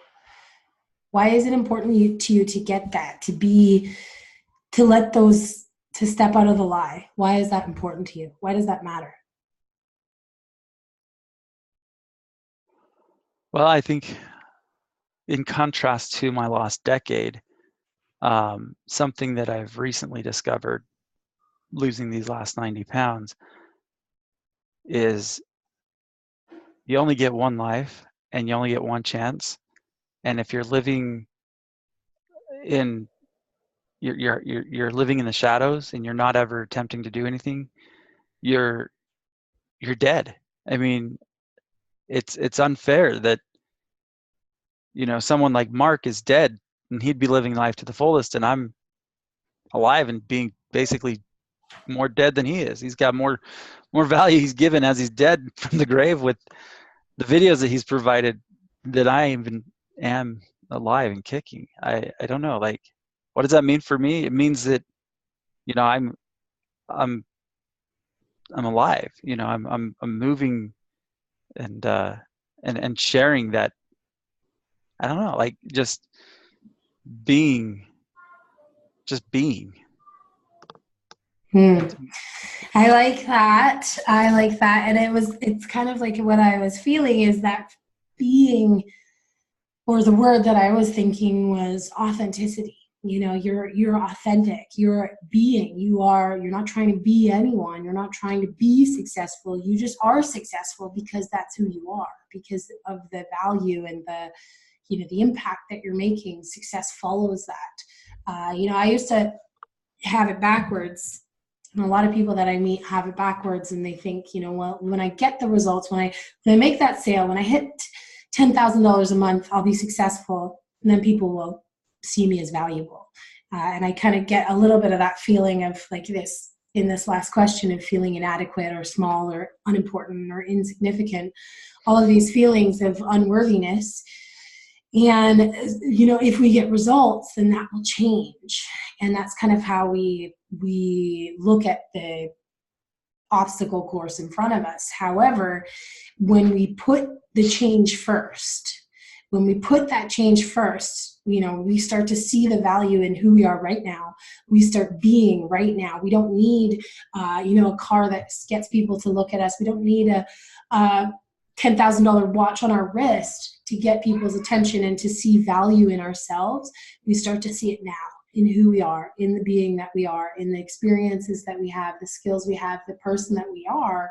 Why is it important to you to get that, to let those, to step out of the lie? Why is that important to you? Why does that matter?
Well, I think in contrast to my lost decade, something that I've recently discovered losing these last 90 pounds is you only get one life and you only get one chance. And if you're living in you're living in the shadows and you're not ever attempting to do anything, you're dead. I mean, it's unfair that someone like Mark is dead and he'd be living life to the fullest, and I'm alive and being basically more dead than he is. He's got more value he's given as he's dead from the grave with the videos that he's provided, that I even am alive and kicking. I don't know, like, what does that mean for me? It means that I'm I'm alive. I'm moving, and sharing that. I don't know, like, being just being.
Hmm. I like that. I like that. And it's kind of like what I was feeling is that being, or the word that I was thinking was authenticity. You're authentic. You're being. You're not trying to be anyone. You're not trying to be successful. You just are successful because that's who you are, because of the value and the impact that you're making. Success follows that. I used to have it backwards. And a lot of people that I meet have it backwards, and they think, well, when I get the results, when I make that sale, when I hit $10,000 a month, I'll be successful, and then people will see me as valuable. And I kind of get a little bit of that feeling of like this in this last question of feeling inadequate or small or unimportant or insignificant, all of these feelings of unworthiness. And, if we get results, then that will change. And that's kind of how we look at the obstacle course in front of us. However, when we put the change first, when we put that change first, we start to see the value in who we are right now. We start being right now. We don't need, a car that gets people to look at us. We don't need a $10,000 watch on our wrist to get people's attention and to see value in ourselves. We start to see it now in who we are, in the being that we are, in the experiences that we have, the skills we have, the person that we are.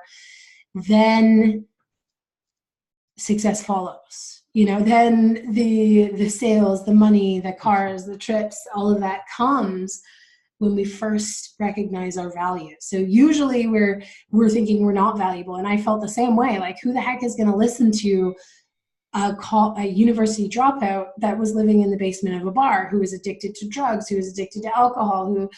Then success follows. Then the sales, the money, the cars, the trips, all of that comes when we first recognize our value. So usually we're thinking we're not valuable. And I felt the same way. Like, who the heck is going to listen to a university dropout that was living in the basement of a bar, who was addicted to drugs, who was addicted to alcohol, who,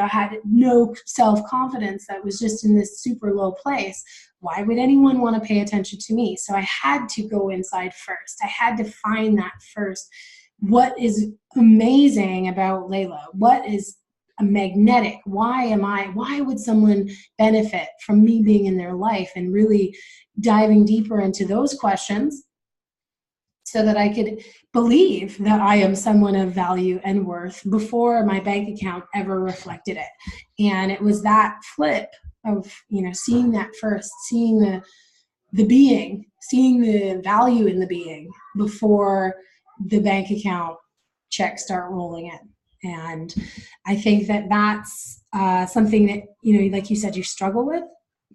had no self-confidence, that was just in this super low place? Why would anyone want to pay attention to me? So I had to go inside first. I had to find that first. What is amazing about Layla? What is magnetic? Why would someone benefit from me being in their life? And really diving deeper into those questions, so that I could believe that I am someone of value and worth before my bank account ever reflected it. And it was that flip of, seeing that first, seeing the being, seeing the value in the being before the bank account checks start rolling in. And I think that that's something that, like you said, you struggle with,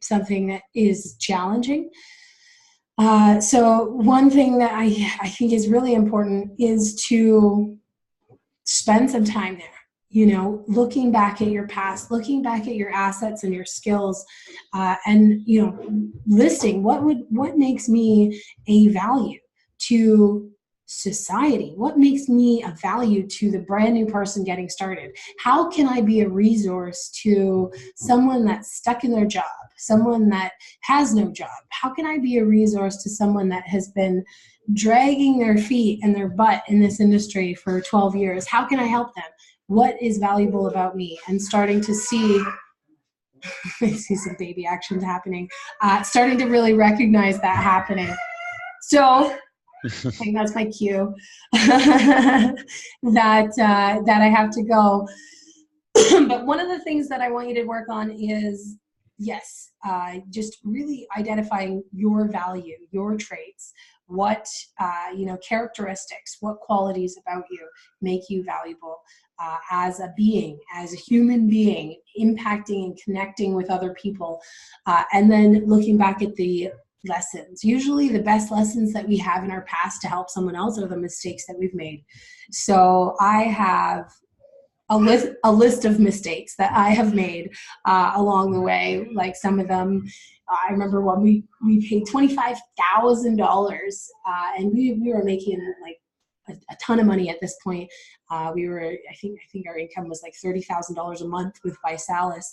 something that is challenging. So one thing that I think is really important is to spend some time there, looking back at your past, looking back at your assets and your skills, and, listing what makes me a value to society, what makes me a value to the brand new person getting started. How can I be a resource to someone that's stuck in their job, someone that has no job? How can I be a resource to someone that has been dragging their feet and their butt in this industry for 12 years? How can I help them? What is valuable about me? And starting to see I see some baby actions happening, starting to really recognize that happening. So I think that's my cue that I have to go. But one of the things that I want you to work on is, yes, just really identifying your value, your traits, what characteristics, what qualities about you make you valuable as a being, as a human being, impacting and connecting with other people, and then looking back at the lessons. Usually the best lessons that we have in our past to help someone else are the mistakes that we've made. So I have a list of mistakes that I have made along the way. Like, some of them, I remember when we paid $25,000, and we were making like a ton of money at this point. I think our income was like $30,000 a month with Visalis,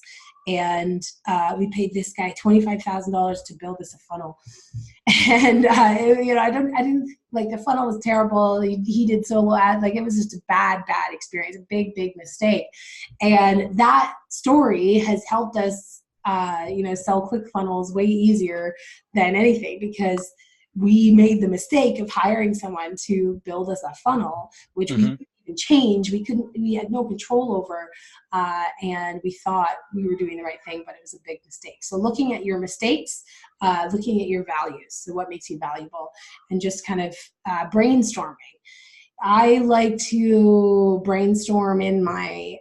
and we paid this guy $25,000 to build us a funnel. And I didn't like, the funnel was terrible. He did solo ads, like, it was just a bad experience, a big mistake. And that story has helped us sell ClickFunnels way easier than anything, because we made the mistake of hiring someone to build us a funnel, which we couldn't even change. We had no control over, and we thought we were doing the right thing, but it was a big mistake. So looking at your mistakes, looking at your values, so what makes you valuable, and just kind of brainstorming. I like to brainstorm in my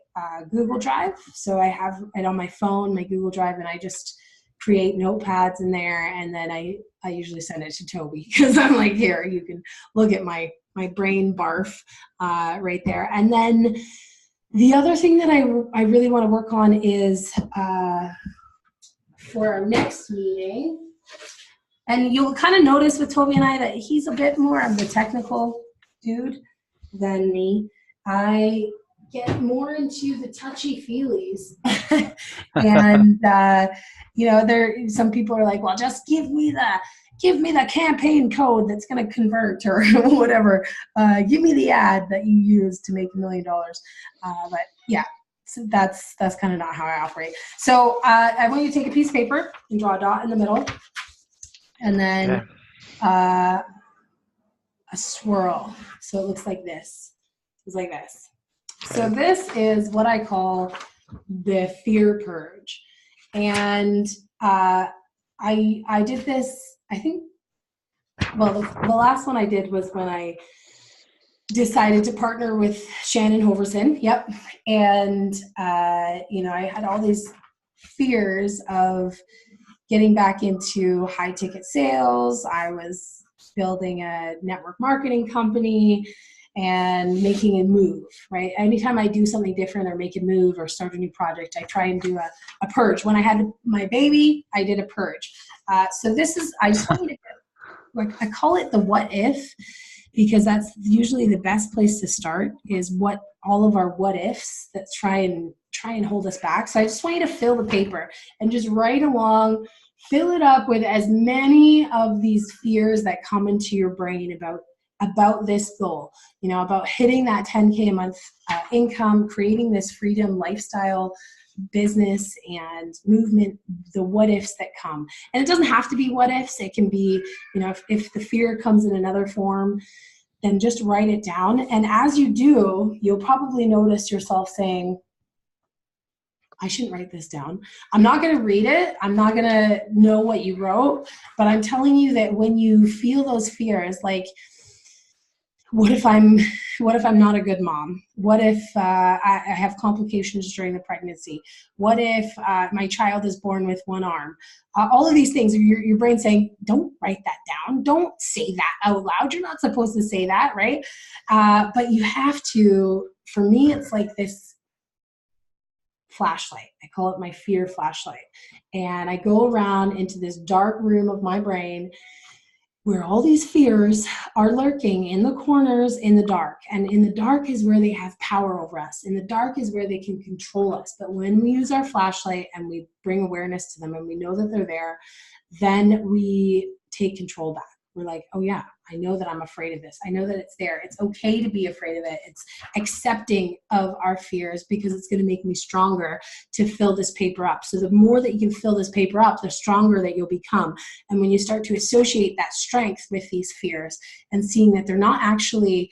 Google Drive. So I have it on my phone, my Google Drive, and I just create notepads in there, and then I usually send it to Toby, because I'm like, here, you can look at my brain barf right there. And then the other thing that I really want to work on is for our next meeting, and you'll kind of notice with Toby and I that he's a bit more of the technical dude than me. I get more into the touchy-feelies. And there, some people are like, well, just give me the campaign code that's going to convert, or whatever. Give me the ad that you use to make $1 million. But yeah, so that's kind of not how I operate. So I want you to take a piece of paper and draw a dot in the middle, and then a swirl. So it looks like this. It's like this. So this is what I call the fear purge. And I did this, I think, well, the last one I did was when I decided to partner with Shannon Hoverson. Yep. And, I had all these fears of getting back into high ticket sales. I was building a network marketing company, and making a move, right? Anytime I do something different or make a move or start a new project, I try and do a purge. When I had my baby, I did a purge. So this is, I just want you to, like, I call it the what if, because that's usually the best place to start, is what all of our what ifs that try and hold us back. So I just want you to fill the paper and just write along, fill it up with as many of these fears that come into your brain about this goal, you know, about hitting that 10K a month income, creating this freedom lifestyle, business and movement, the what ifs that come. And it doesn't have to be what ifs. It can be, you know, if the fear comes in another form, then just write it down. And as you do, you'll probably notice yourself saying, I shouldn't write this down. I'm not going to read it. I'm not going to know what you wrote, but I'm telling you that when you feel those fears, like, what if I'm not a good mom? What if I have complications during the pregnancy? What if my child is born with one arm? All of these things, your brain saying, don't write that down. Don't say that out loud. You're not supposed to say that, right? But you have to. For me, it's like this flashlight. I call it my fear flashlight. And I go around into this dark room of my brain where all these fears are lurking in the corners in the dark. And in the dark is where they have power over us. In the dark is where they can control us. But when we use our flashlight and we bring awareness to them and we know that they're there, then we take control back. We're like, oh yeah, I know that I'm afraid of this. I know that it's there. It's okay to be afraid of it. It's accepting of our fears because it's going to make me stronger to fill this paper up. So the more that you can fill this paper up, the stronger that you'll become. And when you start to associate that strength with these fears and seeing that they're not actually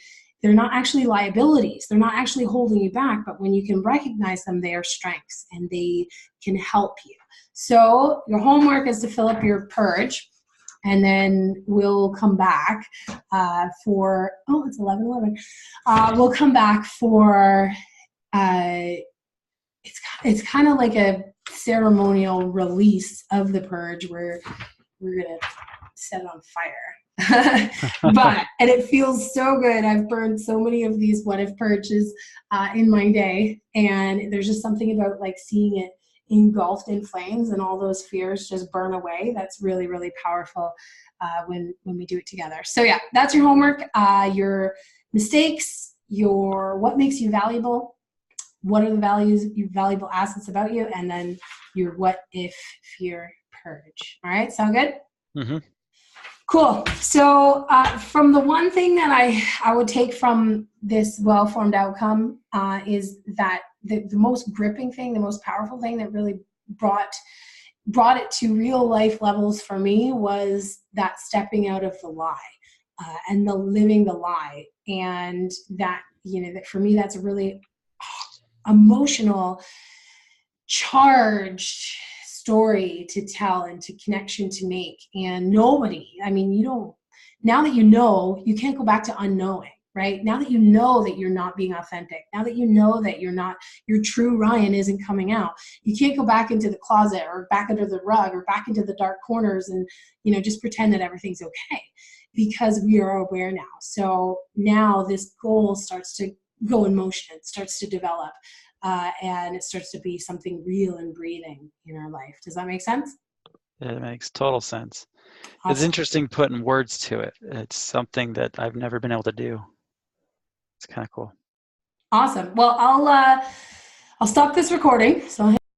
liabilities, they're not actually holding you back, but when you can recognize them, they are strengths and they can help you. So your homework is to fill up your purge. And then we'll come back for, oh, it's 11:11. We'll come back for, it's kind of like a ceremonial release of the purge where we're going to set it on fire. And it feels so good. I've burned so many of these what if purges in my day. And there's just something about like seeing it engulfed in flames and all those fears just burn away. That's really, really powerful when we do it together. So yeah, that's your homework. Your mistakes, your what makes you valuable, what are the valuable assets about you, and then your what if fear purge. All right, sound good?
Mm-hmm.
Cool. So from the one thing that I would take from this well-formed outcome is that the most gripping thing, the most powerful thing that really brought it to real life levels for me was that stepping out of the lie and the living the lie. And that, you know, that for me, that's a really emotional, charged story to tell and to connection to make. And nobody, I mean, now that you know, you can't go back to unknowing, right? Now that you know that you're not being authentic, now that you know that your true Ryan isn't coming out, you can't go back into the closet or back under the rug or back into the dark corners and, you know, just pretend that everything's okay, because we are aware now. So now this goal starts to go in motion, it starts to develop. And it starts to be something real and breathing in our life. Does that make sense?
It makes total sense.
Awesome.
It's interesting putting words to it. It's something that I've never been able to do. It's kind of cool.
Awesome. Well, I'll stop this recording. So